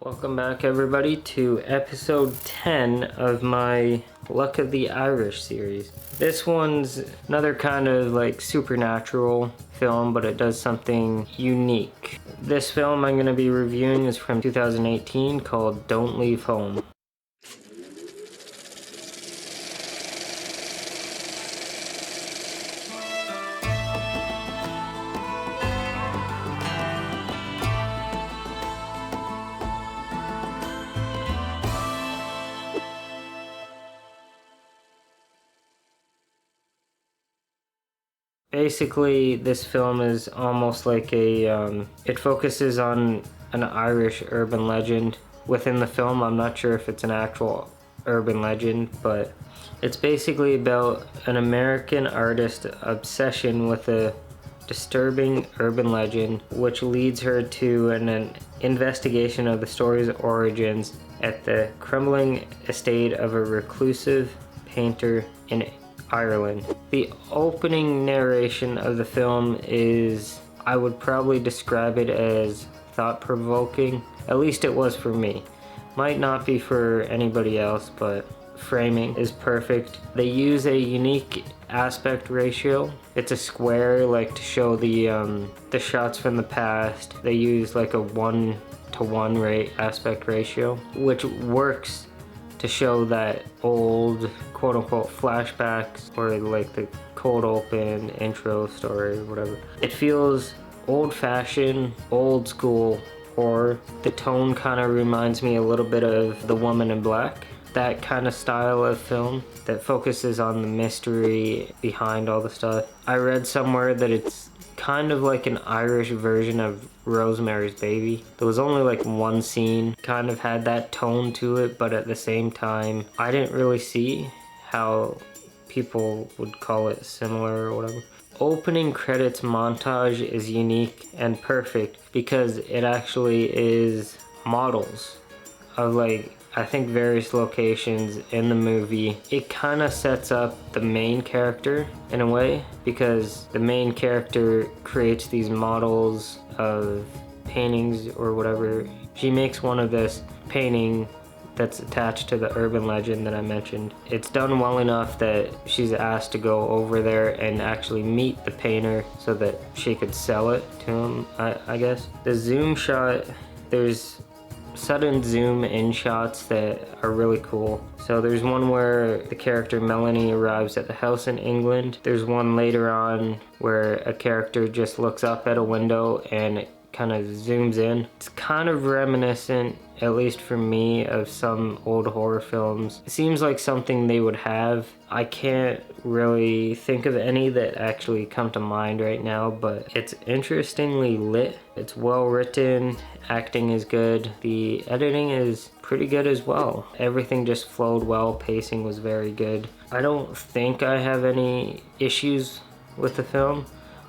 Welcome back everybody to episode 10 of my Luck of the Irish series. This one's another kind of like supernatural film, but it does something unique. This film I'm going to be reviewing is from 2018 called Don't Leave Home. Basically, this film is almost like it focuses on an Irish urban legend. Within the film, I'm not sure if it's an actual urban legend, but it's basically about an American artist's obsession with a disturbing urban legend, which leads her to an investigation of the story's origins at the crumbling estate of a reclusive painter in Ireland. The opening narration of the film is, I would probably describe it as thought-provoking. At least it was for me. Might not be for anybody else, but framing is perfect. They use a unique aspect ratio. It's a square, like to show the shots from the past. They use like a 1:1 aspect ratio, which works to show that old quote-unquote flashbacks or like the cold open intro story, whatever. It feels old-fashioned, old school horror. The tone kind of reminds me a little bit of The Woman in Black. That kind of style of film that focuses on the mystery behind all the stuff. I read somewhere that it's kind of like an Irish version of Rosemary's Baby. There was only like one scene, kind of had that tone to it, but at the same time, I didn't really see how people would call it similar or whatever. Opening credits montage is unique and perfect because it actually is models of like, I think various locations in the movie. It kind of sets up the main character in a way, because the main character creates these models of paintings or whatever. She makes one of this painting that's attached to the urban legend that I mentioned. It's done well enough that she's asked to go over there and actually meet the painter so that she could sell it to him, I guess. The zoom shot, there's sudden zoom in shots that are really cool. So there's one where the character Melanie arrives at the house in England. There's one later on where a character just looks up at a window and it kind of zooms in. It's kind of reminiscent, at least for me, of some old horror films. It seems like something they would have. I can't really think of any that actually come to mind right now, but it's interestingly lit. It's well written, acting is good, the editing is pretty good as well. Everything just flowed well, pacing was very good. I don't think I have any issues with the film,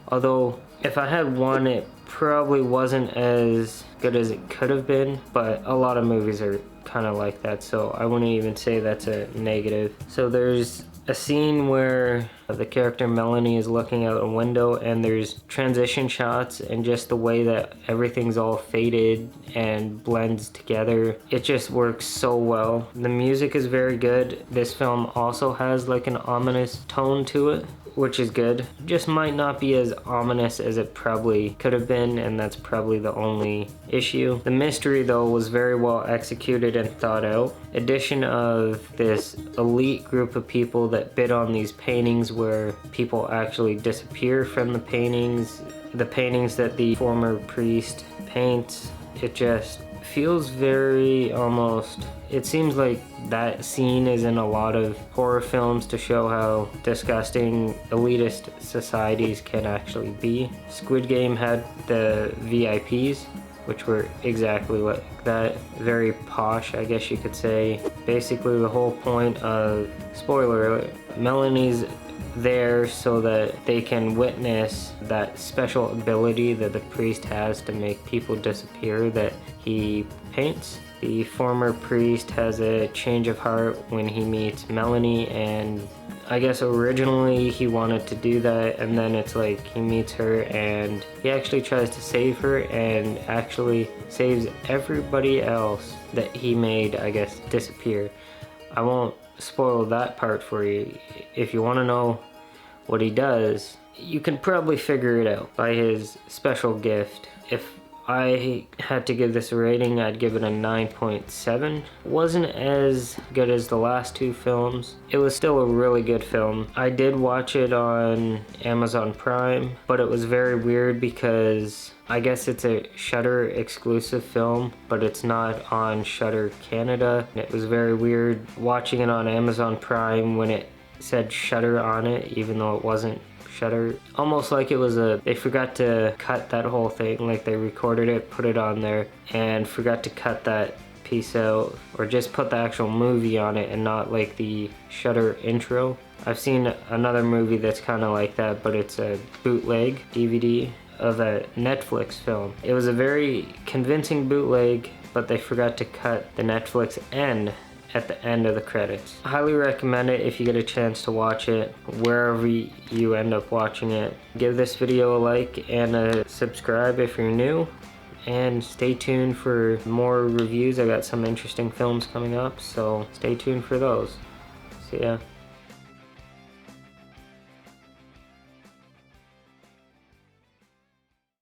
although if I had one, it probably wasn't as good as it could have been, but a lot of movies are kind of like that, so I wouldn't even say that's a negative. So there's a scene where the character Melanie is looking out a window and there's transition shots, and just the way that everything's all faded and blends together, it just works so well. The music is very good. This film also has like an ominous tone to it, which is good. Just might not be as ominous as it probably could have been, and that's probably the only issue. The mystery though was very well executed and thought out. Addition of this elite group of people that bid on these paintings where people actually disappear from the paintings that the former priest paints. It just feels very almost, it seems like that scene is in a lot of horror films to show how disgusting elitist societies can actually be. Squid Game had the VIPs, which were exactly like that. Very posh, I guess you could say. Basically the whole point of, spoiler alert, Melanie's there so that they can witness that special ability that the priest has to make people disappear that he paints. The former priest has a change of heart when he meets Melanie, and I guess originally he wanted to do that, and then it's like he meets her and he actually tries to save her and actually saves everybody else that he made, I guess, disappear. I won't spoil that part for you. If you want to know what he does, you can probably figure it out by his special gift. If I had to give this a rating, I'd give it a 9.7. Wasn't as good as the last two films. It was still a really good film. I did watch it on Amazon Prime, but it was very weird because I guess it's a Shudder exclusive film, but it's not on Shudder Canada. It was very weird watching it on Amazon Prime when it said Shudder on it, even though it wasn't Shudder. Almost like it was they forgot to cut that whole thing, like they recorded it, put it on there, and forgot to cut that piece out, or just put the actual movie on it and not like the Shudder intro. I've seen another movie that's kind of like that, but it's a bootleg DVD of a Netflix film. It was a very convincing bootleg, but they forgot to cut the Netflix end at the end of the credits. I highly recommend it if you get a chance to watch it, wherever you end up watching it. Give this video a like and a subscribe if you're new, and stay tuned for more reviews. I got some interesting films coming up, so stay tuned for those. See ya.